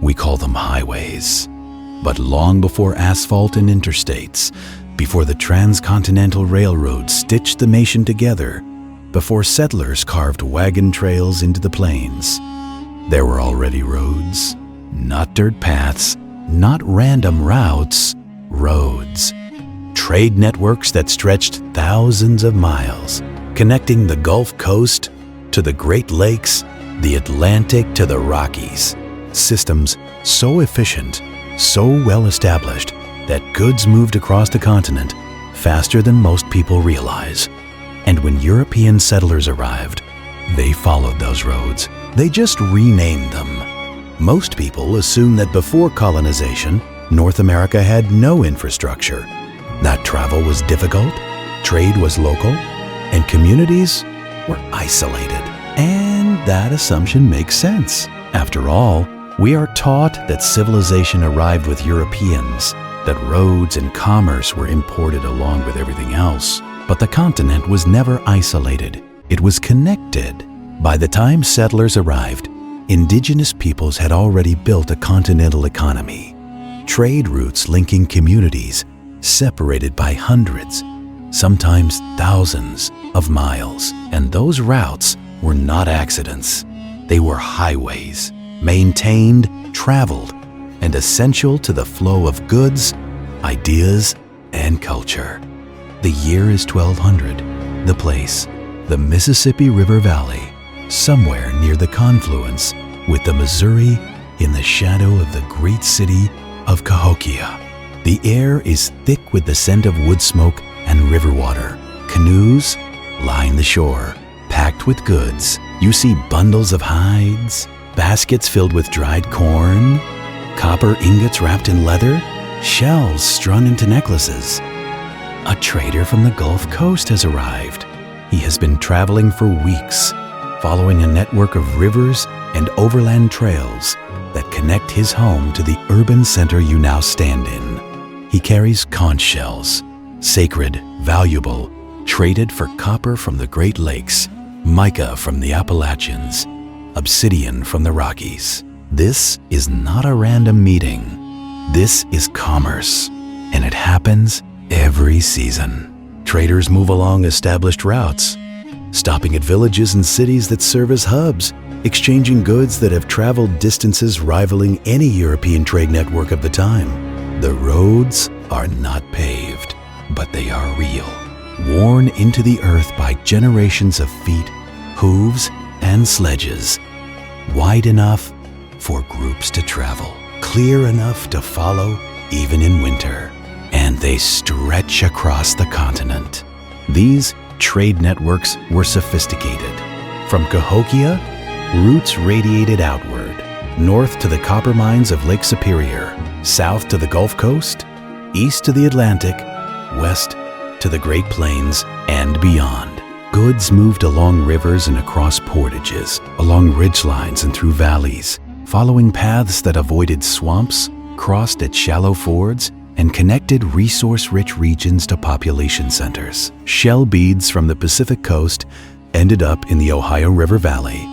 we call them highways. But long before asphalt and interstates, before the Transcontinental Railroad stitched the nation together, before settlers carved wagon trails into the plains, there were already roads. Not dirt paths, not random routes, roads. Trade networks that stretched thousands of miles, connecting the Gulf Coast to the Great Lakes, the Atlantic to the Rockies. Systems so efficient, so well established, that goods moved across the continent faster than most people realize. And when European settlers arrived, they followed those roads. They just renamed them. Most people assume that before colonization, North America had no infrastructure, that travel was difficult, trade was local, and communities were isolated. And that assumption makes sense. After all, we are taught that civilization arrived with Europeans, that roads and commerce were imported along with everything else. But the continent was never isolated. It was connected. By the time settlers arrived, indigenous peoples had already built a continental economy. Trade routes linking communities separated by hundreds, sometimes thousands of miles. And those routes were not accidents. They were highways, maintained, traveled, and essential to the flow of goods, ideas, and culture. The year is 1200. The place, the Mississippi River Valley, somewhere near the confluence with the Missouri in the shadow of the great city of Cahokia. The air is thick with the scent of wood smoke and river water. Canoes line the shore, packed with goods. You see bundles of hides, baskets filled with dried corn, copper ingots wrapped in leather, shells strung into necklaces. A trader from the Gulf Coast has arrived. He has been traveling for weeks, following a network of rivers and overland trails that connect his home to the urban center you now stand in. He carries conch shells, sacred, valuable, traded for copper from the Great Lakes, mica from the Appalachians, obsidian from the Rockies. This is not a random meeting. This is commerce, and it happens every season. Traders move along established routes, stopping at villages and cities that serve as hubs, exchanging goods that have traveled distances rivaling any European trade network of the time. The roads are not paved, but they are real, worn into the earth by generations of feet, hooves, and sledges, wide enough for groups to travel, clear enough to follow even in winter. And they stretch across the continent. These trade networks were sophisticated. From Cahokia, routes radiated outward, north to the copper mines of Lake Superior, south to the Gulf Coast, east to the Atlantic, west to the Great Plains, and beyond. Goods moved along rivers and across portages, along ridgelines and through valleys, following paths that avoided swamps, crossed at shallow fords, and connected resource-rich regions to population centers. Shell beads from the Pacific coast ended up in the Ohio River Valley.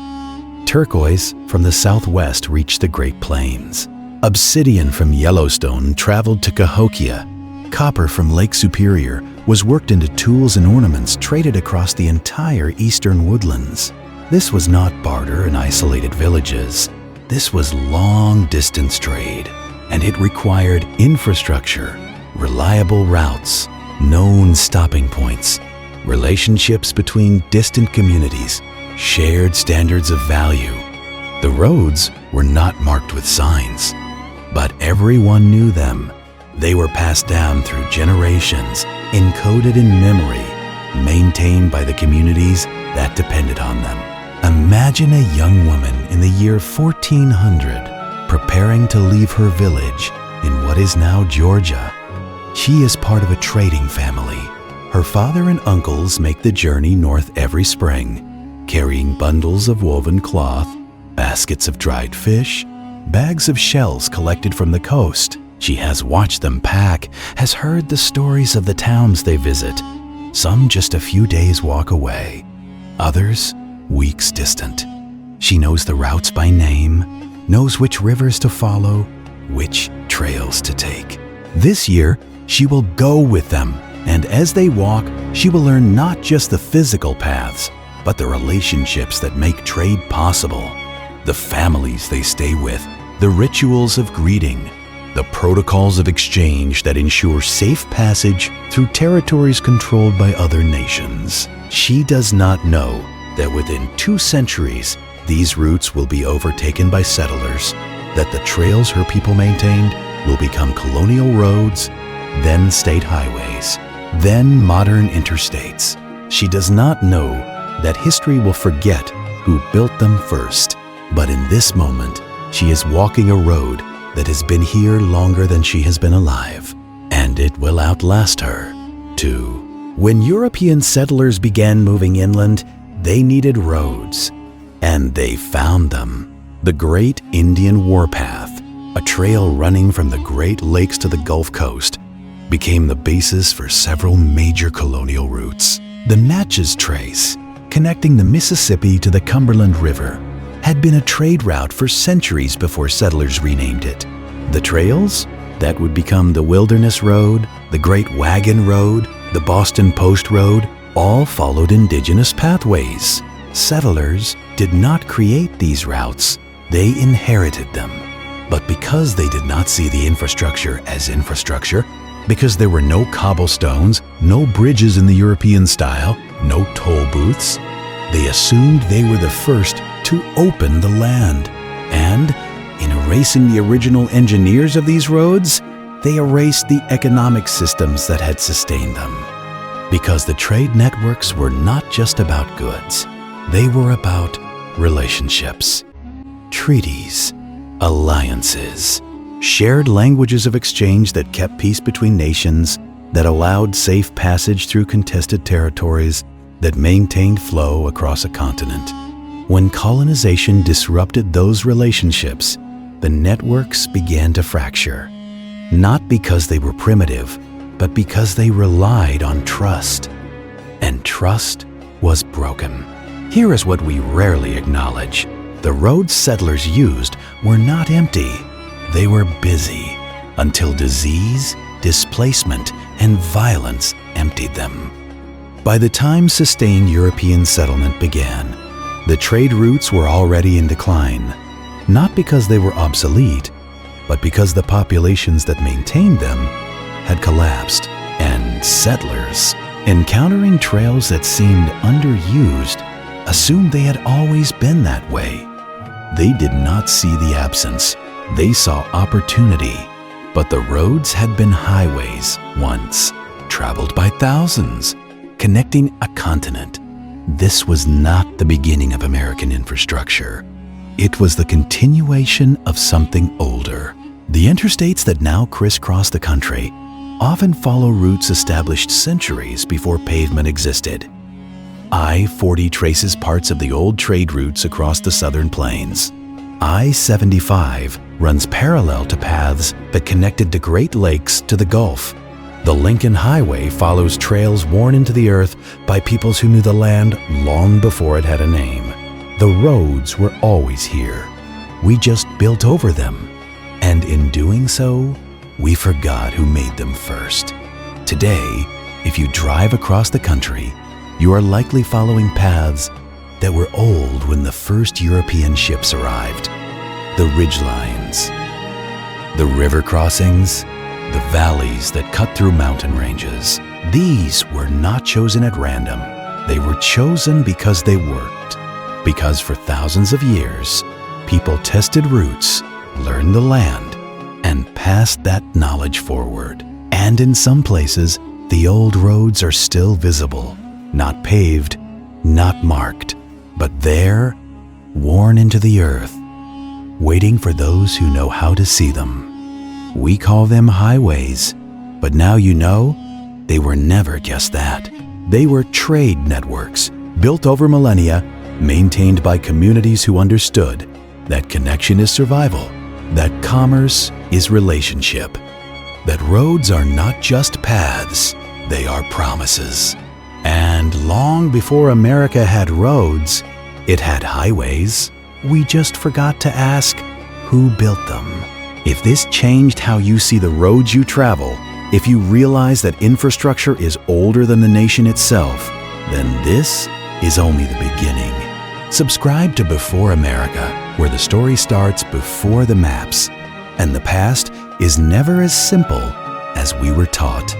Turquoise from the southwest reached the Great Plains. Obsidian from Yellowstone traveled to Cahokia. Copper from Lake Superior was worked into tools and ornaments traded across the entire eastern woodlands. This was not barter in isolated villages. This was long-distance trade, and it required infrastructure, reliable routes, known stopping points, relationships between distant communities, shared standards of value. The roads were not marked with signs, but everyone knew them. They were passed down through generations, encoded in memory, maintained by the communities that depended on them. Imagine a young woman in the year 1400 preparing to leave her village in what is now Georgia. She is part of a trading family. Her father and uncles make the journey north every spring, carrying bundles of woven cloth, baskets of dried fish, bags of shells collected from the coast. She has watched them pack, has heard the stories of the towns they visit, some just a few days' walk away, others weeks distant. She knows the routes by name, knows which rivers to follow, which trails to take. This year, she will go with them, and as they walk, she will learn not just the physical paths, but the relationships that make trade possible, the families they stay with, the rituals of greeting, the protocols of exchange that ensure safe passage through territories controlled by other nations. She does not know that within 2 centuries, these routes will be overtaken by settlers, that the trails her people maintained will become colonial roads, then state highways, then modern interstates. She does not know that history will forget who built them first, but in this moment, she is walking a road that has been here longer than she has been alive, and it will outlast her, too. When European settlers began moving inland, they needed roads, and they found them. The Great Indian Warpath, a trail running from the Great Lakes to the Gulf Coast, became the basis for several major colonial routes. The Natchez Trace, connecting the Mississippi to the Cumberland River, had been a trade route for centuries before settlers renamed it. The trails that would become the Wilderness Road, the Great Wagon Road, the Boston Post Road, all followed indigenous pathways. Settlers did not create these routes, they inherited them. But because they did not see the infrastructure as infrastructure, because there were no cobblestones, no bridges in the European style, no toll booths, they assumed they were the first to open the land. And in erasing the original engineers of these roads, they erased the economic systems that had sustained them. Because the trade networks were not just about goods, they were about relationships, treaties, alliances, shared languages of exchange that kept peace between nations, that allowed safe passage through contested territories, that maintained flow across a continent. When colonization disrupted those relationships, the networks began to fracture, not because they were primitive, but because they relied on trust. And trust was broken. Here is what we rarely acknowledge. The roads settlers used were not empty. They were busy until disease, displacement, and violence emptied them. By the time sustained European settlement began, the trade routes were already in decline, not because they were obsolete, but because the populations that maintained them had collapsed, and settlers, encountering trails that seemed underused, assumed they had always been that way. They did not see the absence, they saw opportunity. But the roads had been highways once, traveled by thousands, connecting a continent. This was not the beginning of American infrastructure. It was the continuation of something older. The interstates that now crisscross the country often follow routes established centuries before pavement existed. I-40 traces parts of the old trade routes across the southern plains. I-75 runs parallel to paths that connected the Great Lakes to the Gulf. The Lincoln Highway follows trails worn into the earth by peoples who knew the land long before it had a name. The roads were always here. We just built over them. And in doing so, we forgot who made them first. Today, if you drive across the country, you are likely following paths that were old when the first European ships arrived. The ridgelines, the river crossings, the valleys that cut through mountain ranges. These were not chosen at random. They were chosen because they worked. Because for thousands of years, people tested routes, learned the land, and passed that knowledge forward. And in some places, the old roads are still visible, not paved, not marked, but there, worn into the earth, waiting for those who know how to see them. We call them highways, but now you know, they were never just that. They were trade networks, built over millennia, maintained by communities who understood that connection is survival, that commerce is relationship, that roads are not just paths, they are promises. And long before America had roads, it had highways. We just forgot to ask, who built them. If this changed how you see the roads you travel, if you realize that infrastructure is older than the nation itself, then this is only the beginning. Subscribe to Before America, where the story starts before the maps, and the past is never as simple as we were taught.